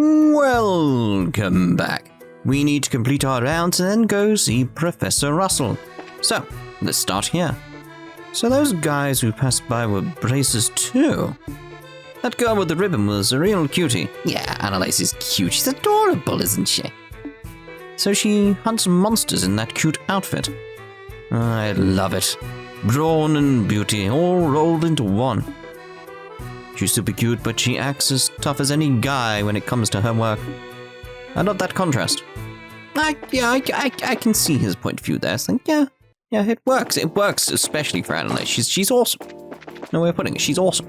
Welcome back. We need to complete our rounds and then go see Professor Russell. So, let's start here. So those guys who passed by were bracers too. That girl with the ribbon was a real cutie. Yeah, Annalise is cute. She's adorable, isn't she? So she hunts monsters in that cute outfit. I love it. Brawn and beauty, all rolled into one. She's super cute, but she acts as tough as any guy when it comes to her work. I love that contrast. I can see his point of view there. It's like, yeah, it works. It works, especially for Annalise. She's awesome. No way of putting it. She's awesome.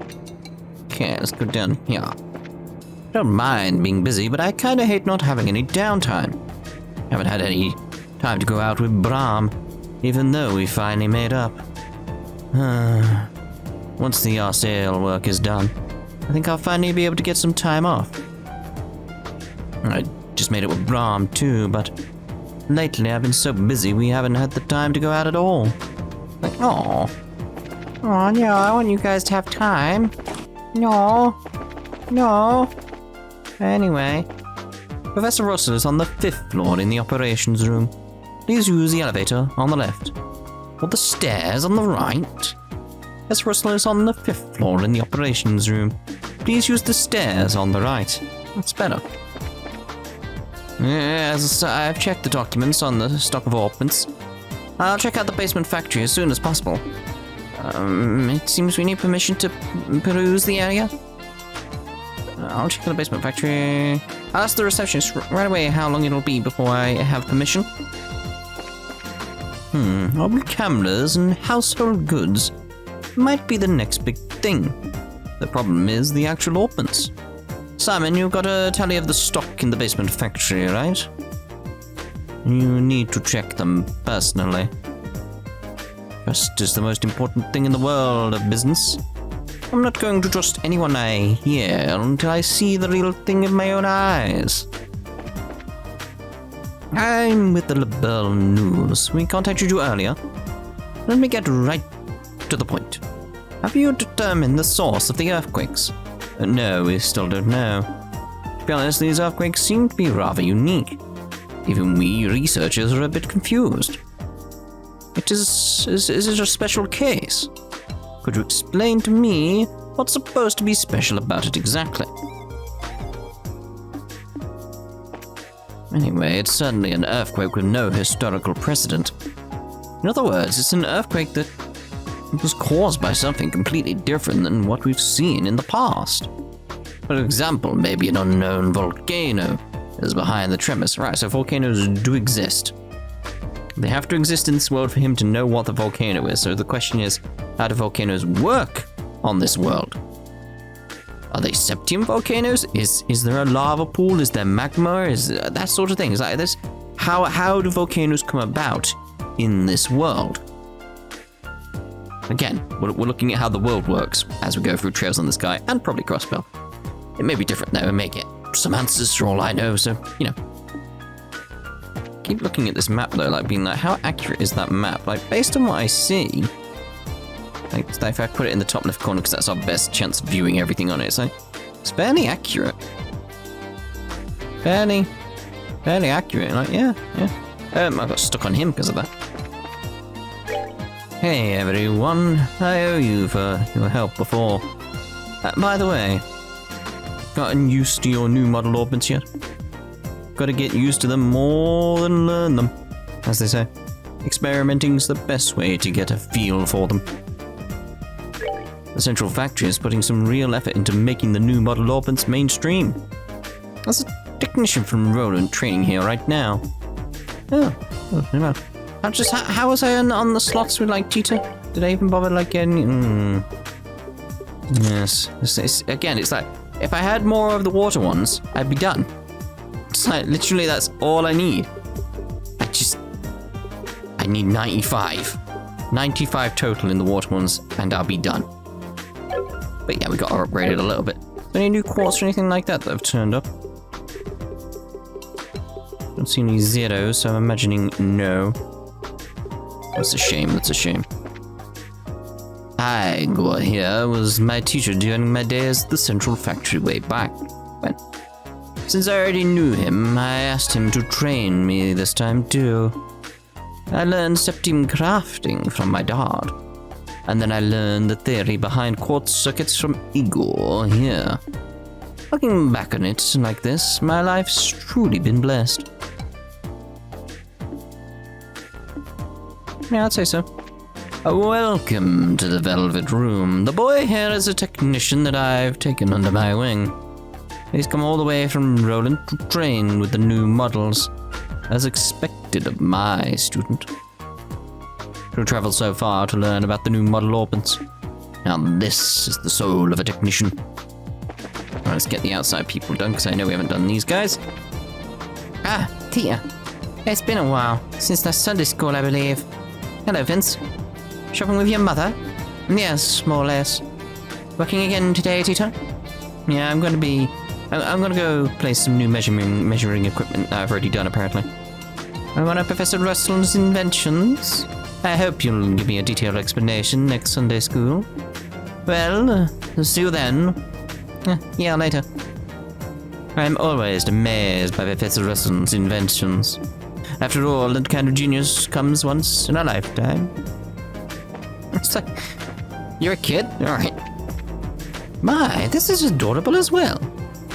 Okay, let's go down here. I don't mind being busy, but I kind of hate not having any downtime. Haven't had any time to go out with Brahm, even though we finally made up. Once the sale work is done, I think I'll finally be able to get some time off. I just made it with Brahm too, but lately I've been so busy we haven't had the time to go out at all. Like, no, I want you guys to have time. No. Anyway, Professor Russell is on the 5th floor in the operations room. Please use the elevator on the left. Or the stairs on the right. Professor Russell is on the 5th floor in the operations room. Please use the stairs on the right. That's better. Yes, I've checked the documents on the stock of ornaments. I'll check out the basement factory as soon as possible. It seems we need permission to peruse the area. I'll check out the basement factory. I'll ask the receptionist right away how long it'll be before I have permission. Mobile cameras and household goods might be the next big thing. The problem is the actual ornaments. Simon, you've got a tally of the stock in the basement factory, right? You need to check them personally. Trust is the most important thing in the world of business. I'm not going to trust anyone I hear until I see the real thing with my own eyes. I'm with the Liberl News. We contacted you earlier. Let me get right to the point. Have you determined the source of the earthquakes? No, we still don't know. To be honest, these earthquakes seem to be rather unique. Even we researchers are a bit confused. Is it a special case? Could you explain to me what's supposed to be special about it exactly? Anyway, it's certainly an earthquake with no historical precedent. In other words, it's an earthquake that was caused by something completely different than what we've seen in the past. For example, maybe an unknown volcano is behind the tremors. Right, so volcanoes do exist. They have to exist in this world for him to know what the volcano is. So the question is, how do volcanoes work on this world? Are they septium volcanoes? Is there a lava pool? Is there magma? Is that sort of thing? Is like this? How do volcanoes come about in this world? Again, we're looking at how the world works as we go through Trails on the Sky and probably Crossbell. It may be different though, and may get some answers for all I know, so, you know. Keep looking at this map though, like being like, how accurate is that map? Like, based on what I see, like if I put it in the top left corner, because that's our best chance of viewing everything on it, it's like, it's fairly accurate. Fairly accurate, like, yeah. I got stuck on him because of that. Hey everyone, I owe you for your help before. By the way, gotten used to your new model orbits yet? Gotta get used to them more than learn them, as they say. Experimenting's the best way to get a feel for them. The central factory is putting some real effort into making the new model orbits mainstream. There's a technician from Roland training here right now. Oh, never mind. How was I on the slots with like Cheetah? Did I even bother like getting? Yes. Again, it's like if I had more of the water ones, I'd be done. It's like literally that's all I need. I need 95. 95 total in the water ones, and I'll be done. But yeah, we got to upgrade it a little bit. Any new quartz or anything like that have turned up? Don't see any zeros, so I'm imagining no. That's a shame, Igor here was my teacher during my days at the central factory way back when. Since I already knew him, I asked him to train me this time too. I learned septim crafting from my dad, and then I learned the theory behind quartz circuits from Igor here. Looking back on it like this, my life's truly been blessed. Yeah, I'd say so. Welcome to the Velvet Room. The boy here is a technician that I've taken under my wing. He's come all the way from Roland to train with the new models, as expected of my student. To travel so far to learn about the new model orbits. Now this is the soul of a technician. Well, let's get the outside people done, because I know we haven't done these guys. Ah, Tia. It's been a while, since the Sunday school, I believe. Hello, Vince. Shopping with your mother? Yes, more or less. Working again today, Tita? Yeah, I'm going to go place some new measuring equipment that I've already done, apparently. I want Professor Russell's inventions. I hope you'll give me a detailed explanation next Sunday school. Well, see you then. Yeah, later. I'm always amazed by Professor Russell's inventions. After all, that kind of genius comes once in a lifetime. It's like, you're a kid? Alright. My, this is adorable as well.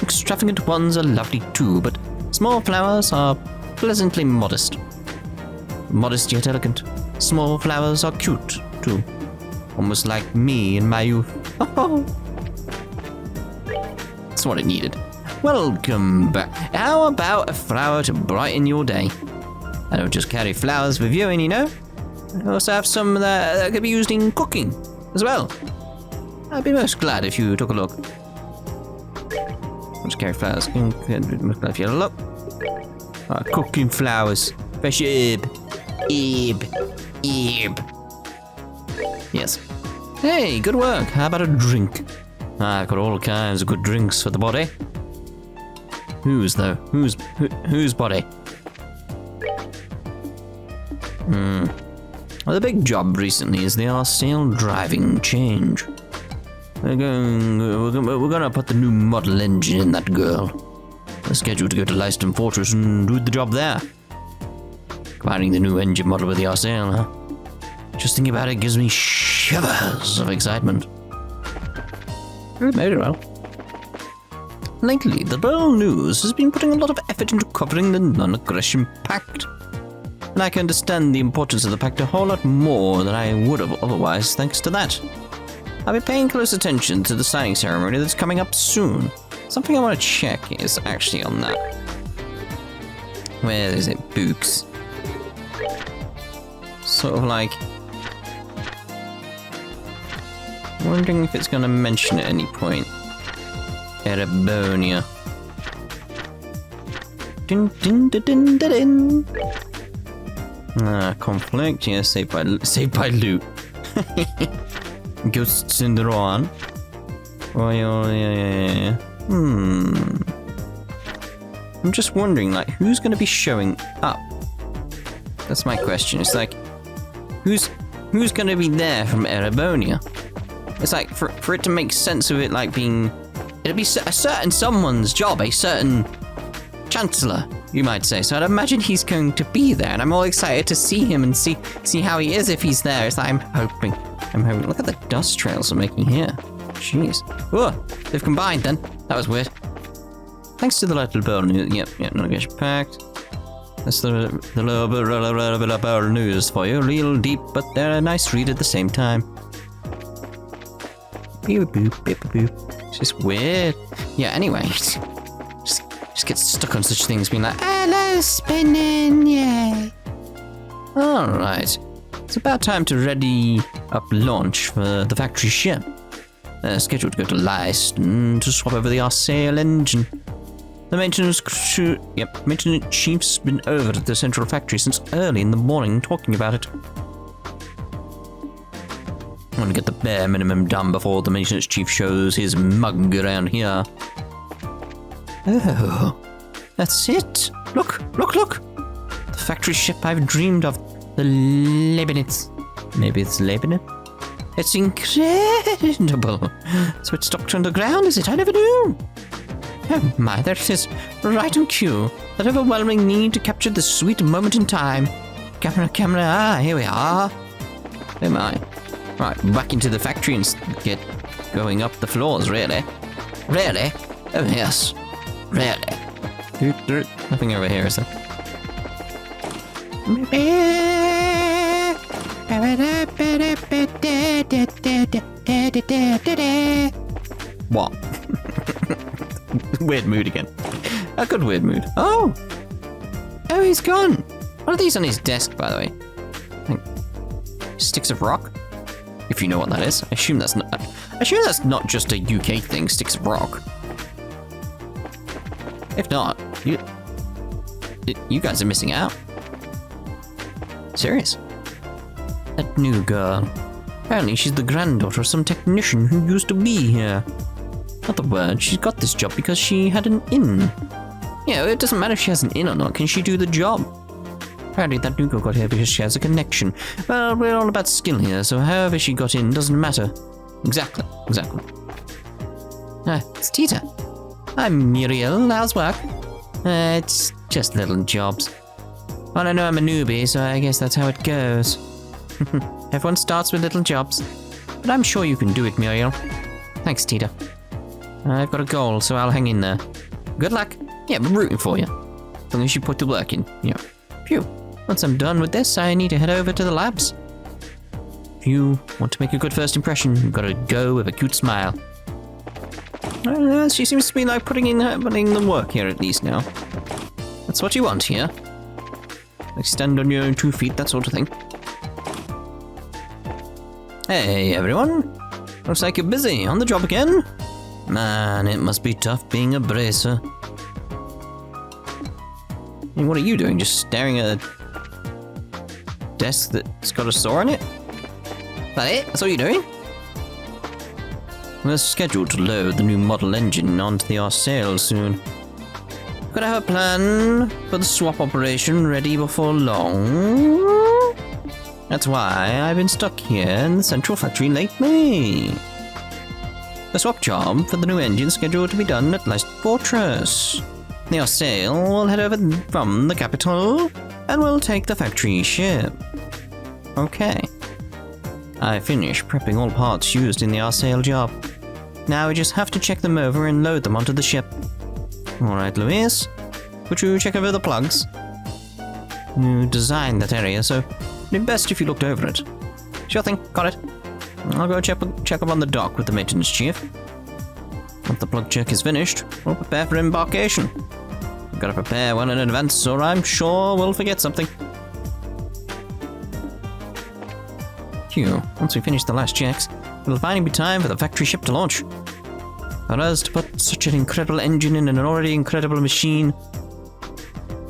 Extravagant ones are lovely too, but small flowers are pleasantly modest. Modest yet elegant. Small flowers are cute too. Almost like me in my youth. Oh. That's what it needed. Welcome back. How about a flower to brighten your day? I don't just carry flowers with viewing, you know. I also have some that could be used in cooking as well. I'd be most glad if you took a look. Let's carry flowers. Most glad if you had a look. Cooking flowers. Fresh herb. Herb. Yes. Hey, good work. How about a drink? I've got all kinds of good drinks for the body. Whose though? Whose body? Well, the big job recently is the RCL driving change. We're gonna put the new model engine in that girl. We're scheduled to go to Leiston Fortress and do the job there. Combining the new engine model with the RCL, huh? Just thinking about it gives me shivers of excitement. Very well. Lately, the Liberl News has been putting a lot of effort into covering the non-aggression pact. And I can understand the importance of the pact a whole lot more than I would have otherwise thanks to that. I'll be paying close attention to the signing ceremony that's coming up soon. Something I want to check is actually on that. Where is it? Books. Sort of like... wondering if it's going to mention at any point. Ouroborous. Dun dun dun dun dun dun. Conflict. Yeah, saved by loot. Ghosts in the Rohan. Oh yeah. I'm just wondering, like, who's going to be showing up? That's my question. It's like, who's going to be there from Ouroborous? It's like, for it to make sense of it, like being, it'll be a certain someone's job, a certain chancellor, you might say. So I'd imagine he's going to be there, and I'm all excited to see him and see how he is if he's there. It's like, I'm hoping. Look at the dust trails they're making here. Jeez. Oh, they've combined then. That was weird. Thanks to the Liberl News. Yep, non-aggression pact. That's the Liberl News for you. Real deep, but they're a nice read at the same time. Beep boop, beep boop. It's just weird. Yeah, anyway. Just get stuck on such things being like, hello, spinning, yay. Alright. It's about time to ready up launch for the factory ship. Scheduled to go to Leiston to swap over the RCL engine. The maintenance chief's been over at the central factory since early in the morning talking about it. I want to get the bare minimum done before the maintenance chief shows his mug around here. Oh, that's it. Look. The factory ship I've dreamed of. The Leibniz. Maybe it's Leibniz? It's incredible. So it's docked underground, is it? I never knew. Oh my, there it is. Right on cue. That overwhelming need to capture this sweet moment in time. Camera, here we are. Oh my. Right, back into the factory and get going up the floors, really. Really? Oh yes. Really? Nothing over here, is there? What? Weird mood again. A good weird mood. Oh! Oh, he's gone! What are these on his desk, by the way? Sticks of rock? If you know what that is. I assume that's not just a UK thing, sticks of rock. If not, you guys are missing out. Serious? That new girl. Apparently she's the granddaughter of some technician who used to be here. In other words, she's got this job because she had an in. Yeah, it doesn't matter if she has an in or not, can she do the job? Apparently that new girl got here because she has a connection. Well, we're all about skill here, so however she got in doesn't matter. Exactly. It's Tita. I'm Muriel, how's work? It's just little jobs. Well, I know I'm a newbie, so I guess that's how it goes. Everyone starts with little jobs. But I'm sure you can do it, Muriel. Thanks, Tita. I've got a goal, so I'll hang in there. Good luck. Yeah, I'm rooting for you. As long as you put the work in, yeah. Phew. Once I'm done with this, I need to head over to the labs. If you want to make a good first impression, you've got to go with a cute smile. She seems to be like putting in the work here at least now. That's what you want here. Like stand on your own 2 feet, that sort of thing. Hey everyone. Looks like you're busy. On the job again? Man, it must be tough being a bracer. I mean, what are you doing? Just staring at a desk that's got a saw on it? That it? That's all you're doing? We're scheduled to load the new model engine onto the Arsail soon. Gotta have a plan for the swap operation ready before long. That's why I've been stuck here in the central factory lately. The swap job for the new engine is scheduled to be done at Leiston Fortress. The Arsail will head over from the capital and will take the factory ship. Okay. I finished prepping all parts used in the Arsail job. Now we just have to check them over and load them onto the ship. Alright, Luis. Would you check over the plugs? You designed that area, so it'd be best if you looked over it. Sure thing, got it. I'll go check up on the dock with the maintenance chief. Once the plug check is finished, we'll prepare for embarkation. We've got to prepare one in advance, or I'm sure we'll forget something. Phew, once we finish the last checks, it'll finally be time for the factory ship to launch. For us to put such an incredible engine in an already incredible machine,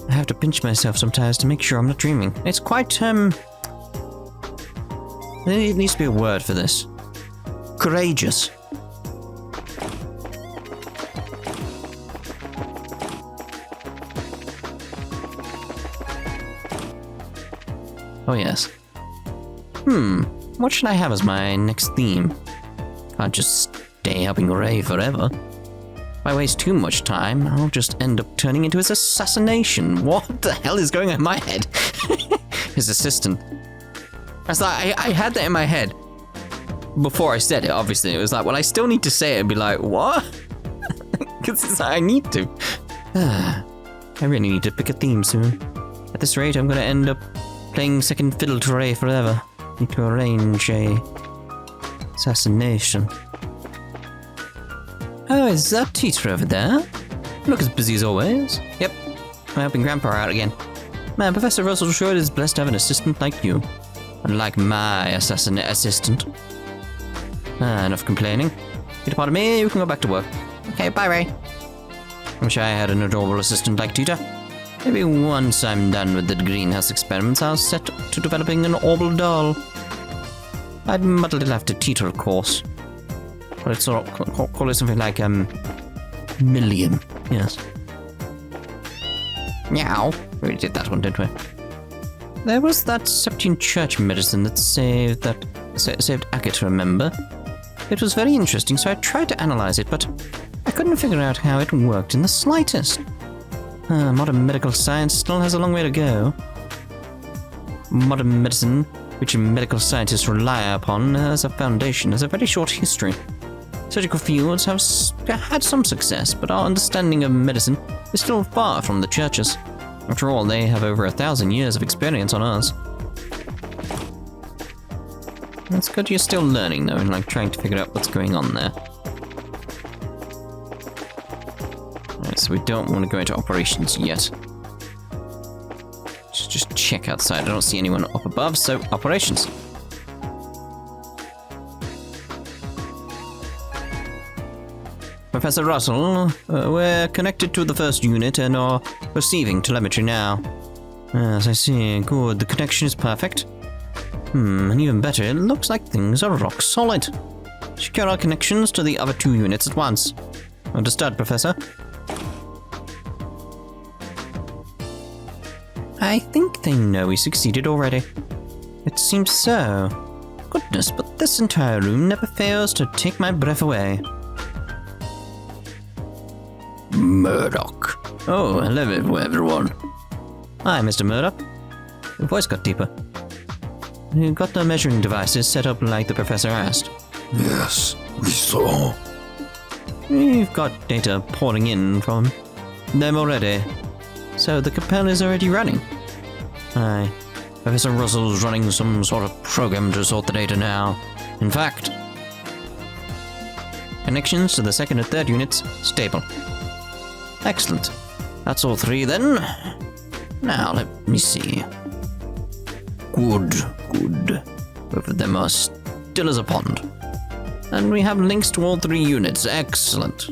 I have to pinch myself sometimes to make sure I'm not dreaming. It's quite, there needs to be a word for this. Courageous. Oh yes. What should I have as my next theme? Can't just stay helping Ray forever. If I waste too much time, I'll just end up turning into his assassination. What the hell is going on in my head? His assistant. I was like, I had that in my head before I said it, obviously. It was like, well, I still need to say it and be like, what? Because I need to. I really need to pick a theme soon. At this rate, I'm going to end up playing second fiddle to Ray forever. Need to arrange a assassination. Oh, is that Tita over there? Look as busy as always. Yep, I'm helping Grandpa out again. Man, Professor Russell sure is blessed to have an assistant like you. Unlike my assistant. Enough complaining. Get a part of me, you can go back to work. Okay, bye Ray. I wish I had an adorable assistant like Tita. Maybe once I'm done with the greenhouse experiments, I'll set to developing an orbital doll. I'd muddle it after Tita, of course. But it's sort of, call it something like, Million. Yes. Meow. We already did that one, didn't we? There was that Septine Church medicine that saved Akit, remember? It was very interesting, so I tried to analyze it, but I couldn't figure out how it worked in the slightest. Modern medical science still has a long way to go. Modern medicine, which medical scientists rely upon as a foundation, has a very short history. Surgical fields have had some success, but our understanding of medicine is still far from the churches. After all, they have over 1,000 years of experience on us. It's good you're still learning, though, and trying to figure out what's going on there. Alright, so we don't want to go into operations yet. Just check outside. I don't see anyone up above, so operations. Professor Russell, we're connected to the first unit and are receiving telemetry now. As I see, good. The connection is perfect. And even better, it looks like things are rock solid. Secure our connections to the other 2 units at once. Understood, Professor. I think they know we succeeded already. It seems so. Goodness, but this entire room never fails to take my breath away. Murdoch. Oh, hello everyone. Hi, Mr. Murdoch. Your voice got deeper. You got the measuring devices set up like the professor asked. Yes, we saw. You've got data pouring in from them already. So the Capella is already running. Aye. Professor Russell's running some sort of program to sort the data now. In fact, connections to the 2nd and 3rd units stable. Excellent. That's all 3 then. Now let me see. Good. Both of them are still as a pond. And we have links to all 3 units. Excellent.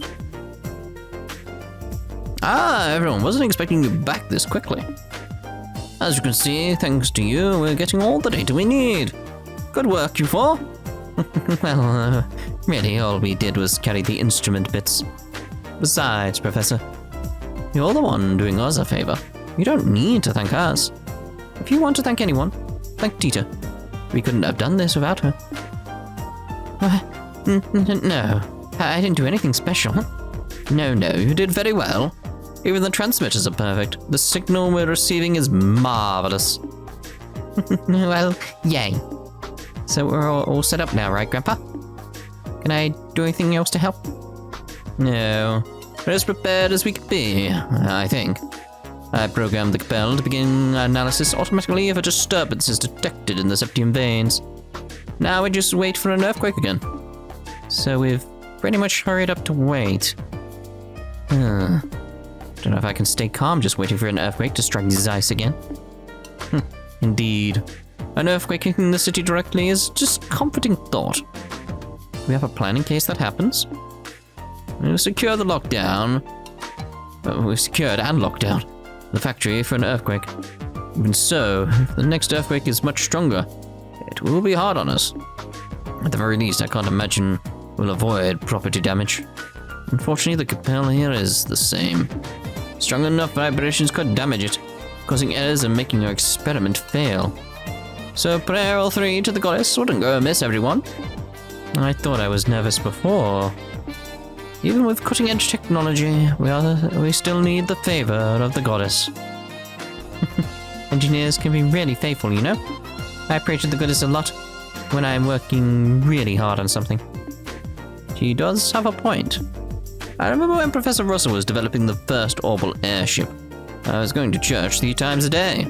Everyone, wasn't expecting you back this quickly. As you can see, thanks to you, we're getting all the data we need. Good work, you 4. Well, really, all we did was carry the instrument bits. Besides, Professor, you're the one doing us a favor. You don't need to thank us. If you want to thank anyone, thank Tita. We couldn't have done this without her. No, I didn't do anything special. No, you did very well. Even the transmitters are perfect. The signal we're receiving is marvelous. Well, yay. So we're all set up now, right, Grandpa? Can I do anything else to help? No. We're as prepared as we could be, I think. I programmed the Capella to begin analysis automatically if a disturbance is detected in the septium veins. Now we just wait for an earthquake again. So we've pretty much hurried up to wait. Don't know if I can stay calm just waiting for an earthquake to strike Zeiss again. Indeed. An earthquake hitting the city directly is just a comforting thought. We have a plan in case that happens. We'll secure the lockdown. We've secured and locked down the factory for an earthquake. Even so, if the next earthquake is much stronger, it will be hard on us. At the very least, I can't imagine we'll avoid property damage. Unfortunately, the Capella here is the same. Strong enough vibrations could damage it, causing errors and making our experiment fail. So prayer all 3 to the goddess wouldn't go amiss, everyone. I thought I was nervous before. Even with cutting-edge technology, we still need the favor of the goddess. Engineers can be really faithful, you know? I pray to the goddess a lot when I'm working really hard on something. She does have a point. I remember when Professor Russell was developing the first orbital airship. I was going to church 3 times a day.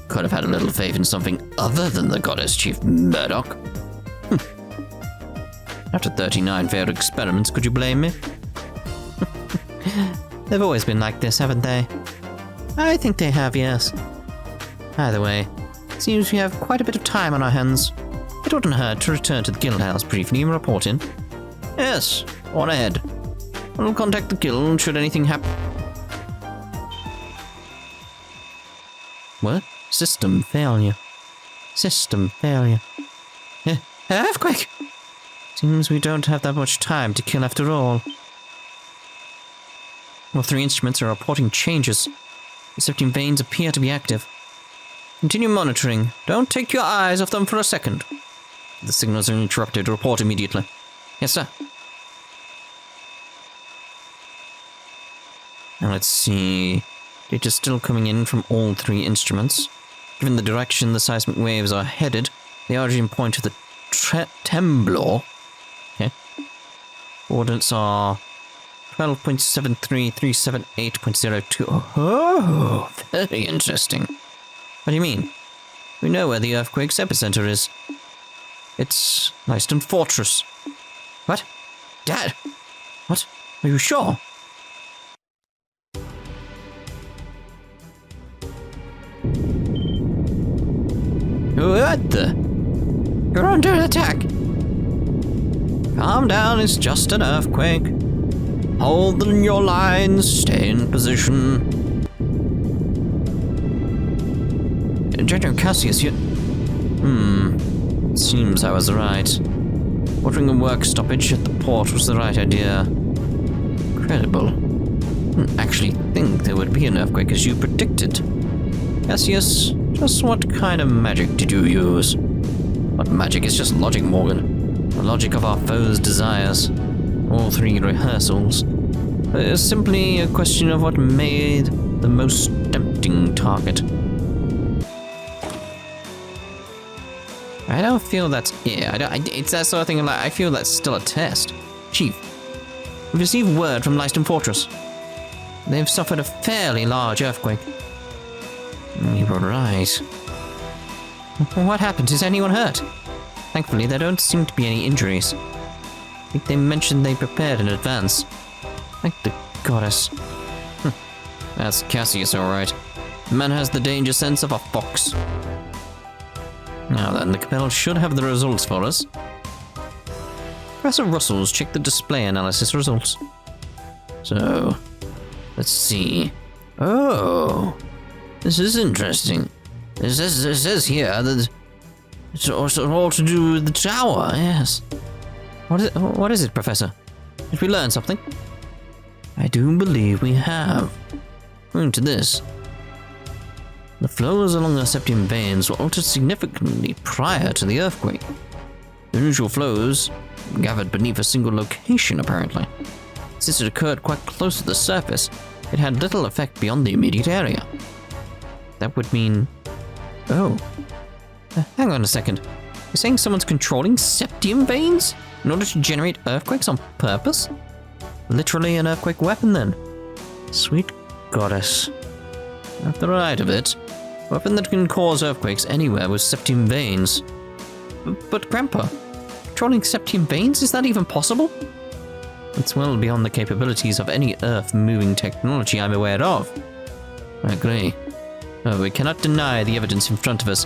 Could have had a little faith in something other than the goddess, Chief Murdoch. After 39 failed experiments, could you blame me? They've always been like this, haven't they? I think they have, yes. Either way, seems we have quite a bit of time on our hands. It wouldn't hurt to return to the guild house briefly and report in. Yes, on ahead. We'll contact the guild should anything happen. What? System failure. System failure. Earthquake! Seems we don't have that much time to kill after all. All 3 instruments are reporting changes. The septium veins appear to be active. Continue monitoring. Don't take your eyes off them for a second. If the signals are interrupted, report immediately. Yes, sir. Now let's see. Data still coming in from all 3 instruments. Given the direction the seismic waves are headed, the origin point of the temblor. Okay. Coordinates are 12.73378.02. Oh, very interesting. What do you mean? We know where the earthquake's epicenter is. It's Leiston Fortress. What? Dad? What? Are you sure? What the? You're under attack! Calm down, it's just an earthquake. Hold your lines, stay in position. General Cassius, you... Seems I was right. Ordering a work stoppage at the port was the right idea. Incredible. Didn't actually think there would be an earthquake as you predicted. Cassius, just what kind of magic did you use? What magic? It's just logic, Morgan. The logic of our foes' desires. All 3 rehearsals. It's simply a question of what made the most tempting target. I don't feel that's... Yeah, it's that sort of thing. I feel that's still a test. Chief, we've received word from Leiston Fortress. They've suffered a fairly large earthquake. You were right. What happened? Is anyone hurt? Thankfully, there don't seem to be any injuries. I think they mentioned they prepared in advance. Thank the goddess. That's Cassius, alright. The man has the danger sense of a fox. Now then, the Capella should have the results for us. Professor Russell's checked the display analysis results. So, let's see. Oh, this is interesting. It says here that it's all to do with the tower, yes. What is it, Professor? Did we learn something? I do believe we have. According to this, the flows along the septium veins were altered significantly prior to the earthquake. The unusual flows gathered beneath a single location, apparently. Since it occurred quite close to the surface, it had little effect beyond the immediate area. That would mean... Oh. Hang on a second. You're saying someone's controlling septium veins in order to generate earthquakes on purpose? Literally an earthquake weapon, then. Sweet goddess. At the right of it, a weapon that can cause earthquakes anywhere with septium veins. But Grandpa, controlling septium veins, is that even possible? It's well beyond the capabilities of any earth-moving technology I'm aware of. I agree. However, we cannot deny the evidence in front of us.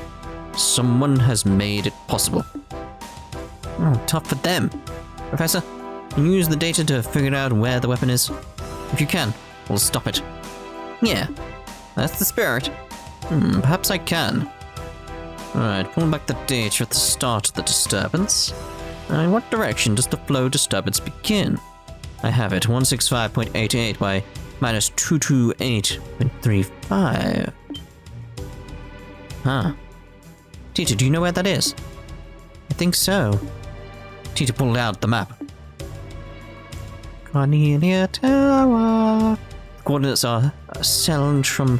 Someone has made it possible. Oh, tough for them. Professor, can you use the data to figure out where the weapon is? If you can, we'll stop it. Yeah, that's the spirit. Perhaps I can. Alright, pull back the data at the start of the disturbance. In what direction does the flow disturbance begin? I have it, 165.88 by minus 228.35. Huh. Tita, do you know where that is? I think so. Tita pulled out the map. Cornelia Tower. The coordinates are settled from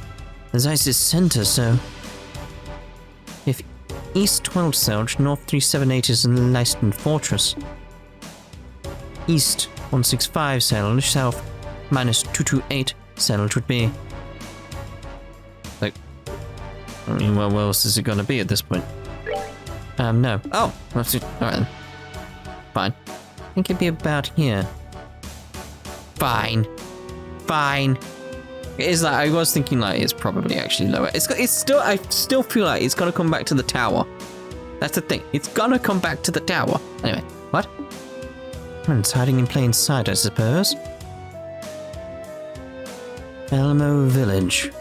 the Zeiss's center, so... If east 12 Selge, north 378 is in Leiston Fortress. East 165 Selge, south minus 228 Selge would be... Like... I mean, where else is it gonna be at this point? No. Oh! That's it. Alright then. Fine. I think it'd be about here. Fine. Fine. It is like, I was thinking like it's probably actually lower. It's still, I still feel like it's gonna come back to the tower. That's the thing. It's gonna come back to the tower. Anyway, what? It's hiding in plain sight, I suppose. Elmo Village.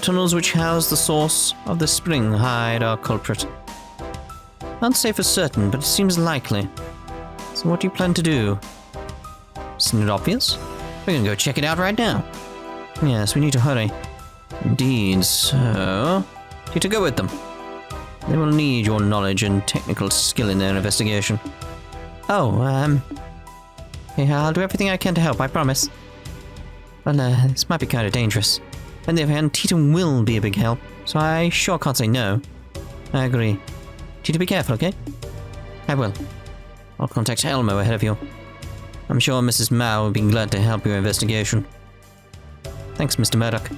Tunnels which house the source of the spring hide our culprit. Can't say for certain, but it seems likely. So what do you plan to do? Isn't it obvious? We're gonna go check it out right now. Yes, we need to hurry. Indeed, so... You to go with them. They will need your knowledge and technical skill in their investigation. Oh, yeah, I'll do everything I can to help, I promise. Well, this might be kind of dangerous. On the other hand, Tita will be a big help, so I sure can't say no. I agree. Tita, be careful, okay? I will. I'll contact Elmo ahead of you. I'm sure Mrs. Mao will be glad to help your investigation. Thanks, Mr. Murdoch.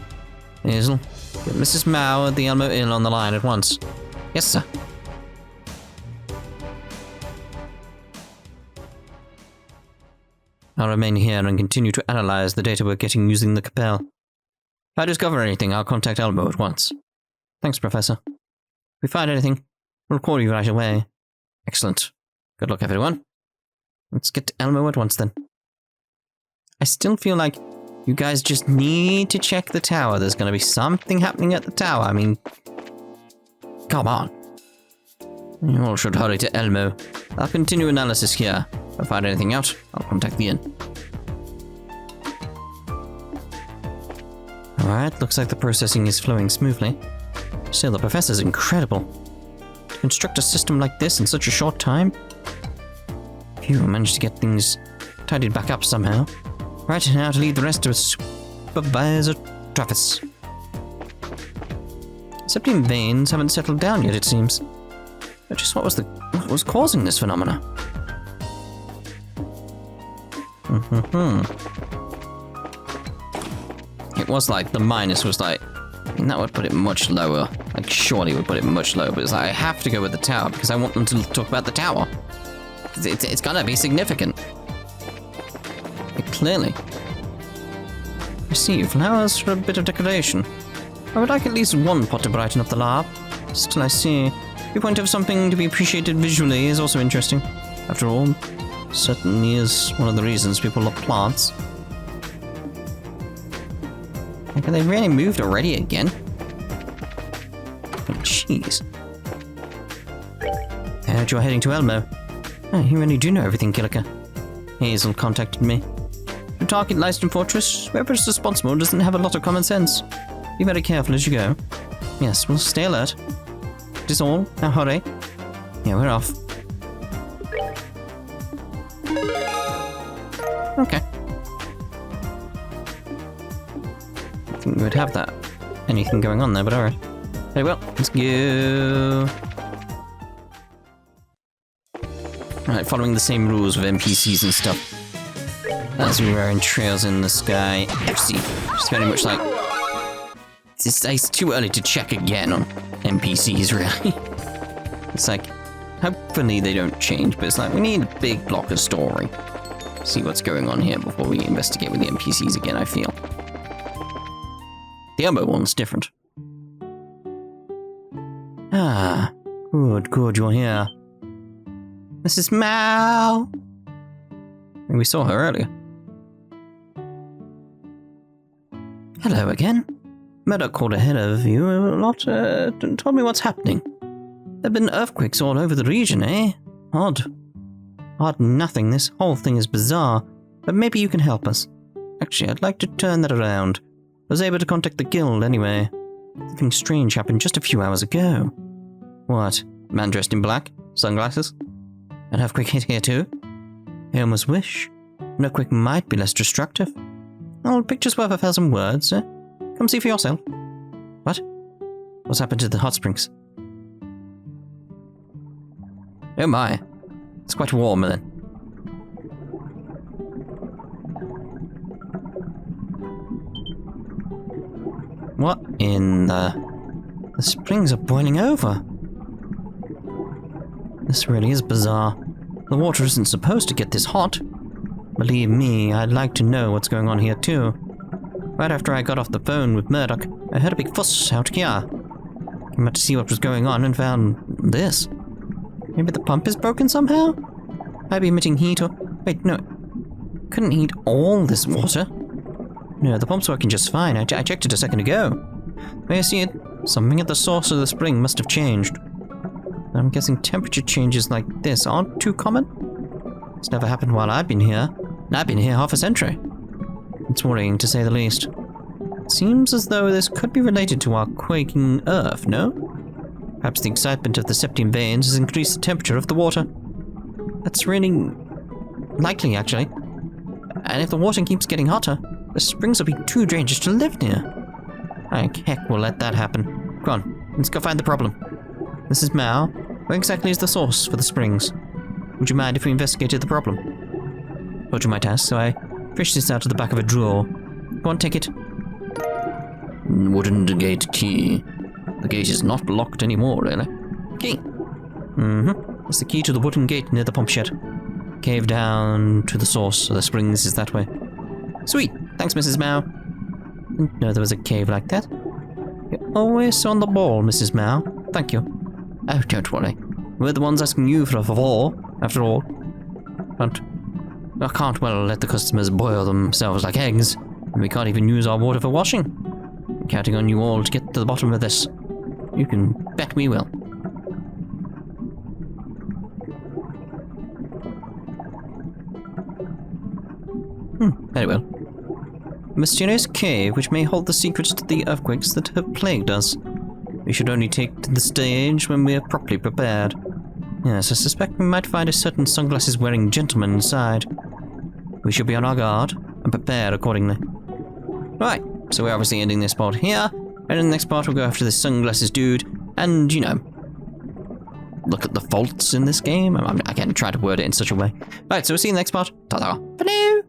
Hazel, get Mrs. Mao at the Elmo Inn on the line at once. Yes, sir. I'll remain here and continue to analyze the data we're getting using the Capel. If I discover anything, I'll contact Elmo at once. Thanks, Professor. If we find anything, we'll call you right away. Excellent. Good luck, everyone. Let's get to Elmo at once, then. I still feel like you guys just need to check the tower. There's going to be something happening at the tower. I mean, come on. You all should hurry to Elmo. I'll continue analysis here. If I find anything out, I'll contact the inn. Alright, looks like the processing is flowing smoothly. Still, the professor's incredible. To construct a system like this in such a short time? Phew, managed to get things tidied back up somehow. Right, now to lead the rest of Supervisor Travis. Septine veins haven't settled down yet, it seems. But just what was causing this phenomena? It was like, the minus was like, I mean, that would put it much lower. Like, surely would put it much lower, but it's like, I have to go with the tower because I want them to talk about the tower. It's gonna be significant. Like, clearly. I see, flowers for a bit of decoration. I would like at least one pot to brighten up the lab. Still, I see. Your point of something to be appreciated visually is also interesting. After all, certainly is one of the reasons people love plants. Like, have they really moved already again? Oh, jeez. I heard you're heading to Elmo. Oh, you really do know everything, Kilika. Hazel contacted me. To target Leiston Fortress, whoever's responsible doesn't have a lot of common sense. Be very careful as you go. Yes, we'll stay alert. That is all. Now hurry. Yeah, we're off. Okay. I think we would have that. Anything going on there, but alright. Very well, let's go. Alright, following the same rules with NPCs and stuff. As we were in Trails in the Sky FC. It's very much like... It's too early to check again on NPCs, really. It's like, hopefully they don't change, but it's like, we need a big block of story. See what's going on here before we investigate with the NPCs again, I feel. The Elmo one's different. Ah, good, you're here. Mrs. Mao! We saw her earlier. Hello again. Murdoch called ahead of you a lot, told me what's happening. There have been earthquakes all over the region, eh? Odd. Odd nothing, this whole thing is bizarre, but maybe you can help us. Actually, I'd like to turn that around. I was able to contact the guild anyway. Something strange happened just a few hours ago. What? Man dressed in black? Sunglasses? An earthquake hit here too? I almost wish. An earthquake might be less destructive. Well, picture's worth 1,000 words, eh? Come see for yourself. What? What's happened to the hot springs? Oh my. It's quite warm then. What in the... The springs are boiling over. This really is bizarre. The water isn't supposed to get this hot. Believe me, I'd like to know what's going on here too. Right after I got off the phone with Murdoch, I heard a big fuss out here. Came out to see what was going on and found this. Maybe the pump is broken somehow? I'd be emitting heat or... Wait, no. Couldn't heat all this water. No, the pump's working just fine. I checked it a second ago. I see it. Something at the source of the spring must have changed. I'm guessing temperature changes like this aren't too common? It's never happened while I've been here. And I've been here half a century. It's worrying, to say the least. It seems as though this could be related to our quaking earth, no? Perhaps the excitement of the septine veins has increased the temperature of the water. That's really likely, actually. And if the water keeps getting hotter, The springs will be too dangerous to live near. Like heck we'll let that happen. Come on, let's go find the problem. Mrs. Mao, where exactly is the source for the springs? Would you mind if we investigated the problem? Thought you might ask, so I fished this out of the back of a drawer. Go on, take it. Wooden gate key. The gate is not locked anymore, really. Key. It's the key to the wooden gate near the pump shed. Cave down to the source of the springs is that way. Sweet. Thanks, Mrs. Mao. Didn't know there was a cave like that. You're always on the ball, Mrs. Mao. Thank you. Oh, don't worry. We're the ones asking you for a favor, after all. But I can't well let the customers boil themselves like eggs, and we can't even use our water for washing. I'm counting on you all to get to the bottom of this. You can bet we will. Very well. A mysterious cave which may hold the secrets to the earthquakes that have plagued us. We should only take to the stage when we are properly prepared. Yes, I suspect we might find a certain sunglasses-wearing gentleman inside. We should be on our guard and prepared accordingly. Right, so we're obviously ending this part here, and in the next part we'll go after this sunglasses dude, and, you know, look at the faults in this game. I can try to word it in such a way. Right, so we'll see you in the next part. Ta-ta. For now!